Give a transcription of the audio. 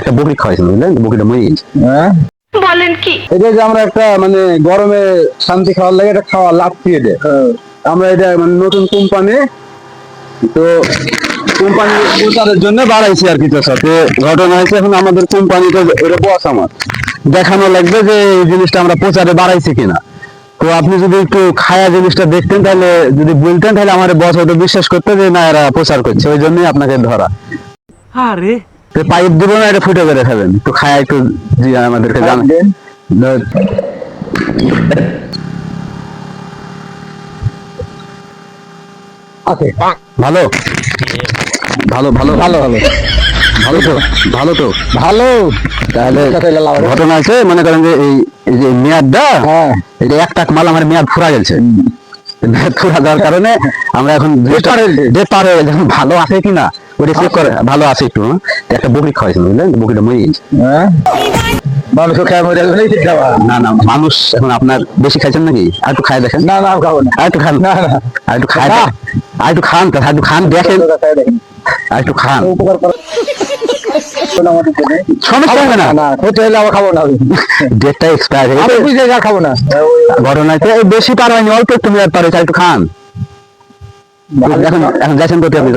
একটা বকরি খাওয়াইছেন বুঝলেন, বকরিটা মরে গেছে। হ্যাঁ বলেন কি? এটা যে আমরা একটা মানে গরমে শান্তি খাওয়ার লাগে এটা খাওয়া লাগছে এটা। আমরা এটা মানে নতুন কোম্পানি, তো কোম্পানি প্রচারের জন্য বাড়াইছি আর কি। তো সাথে ঘটনা হয়েছে, এখন আমাদের কোম্পানিতে এটা বস আমার দেখানো লাগবে যে এই জিনিসটা আমরা প্রচারে বাড়াইছি কিনা। তো আপনি যদি একটু খায়া জিনিসটা দেখতেন, তাহলে যদি বলতেন, তাহলে আমার বস হয়তো বিশ্বাস করতে যে না এরা প্রচার করছে, ওই জন্যই আপনাকে ধরা। আরে তো পাইপ দিব না, এটা ফুটে করে খাবেন, একটু খায়া একটু জি আমাদেরকে জানান। ভালো ভালো ভালো ভালো ভালো ভালো তো ভালো তো ভালো। তাহলে ঘটনা আছে, মনে করেন যে এই যে মেয়াদটা, এটা একটা মাল আমার মেয়াদ ফুরা গেছে। মেয়াদ ফুরা যাওয়ার কারণে আমরা এখন ডেট পার হয়ে গেছে, এখন ভালো আছে কিনা ওটা চেক করে, ভালো আছে একটু। একটা বকরি খাওয়াইছেন বুঝলেন, বকরিটা মরে গেছে। মানুষ খায় মরে গেলে না না, মানুষ এখন আপনার বেশি খাইছেন নাকি? আর একটু খাই দেখেন। না না খাবো না, আর একটু খান। না না, আর একটু খাই, আর একটু খান, আর একটু খান দেখেন, আর একটু খান। সমস্যা হবে না, না হতে হলে আবার খাবো না, ডেটটা এক্সপায়ার হয়ে গেছে, খাবো না। ঘটনাতে বেশি পার হয়নি, অল্প একটু মেয়াদ পার হয়েছে, আর একটু খান। এখন এখন গেছেন কোথায় আপনি?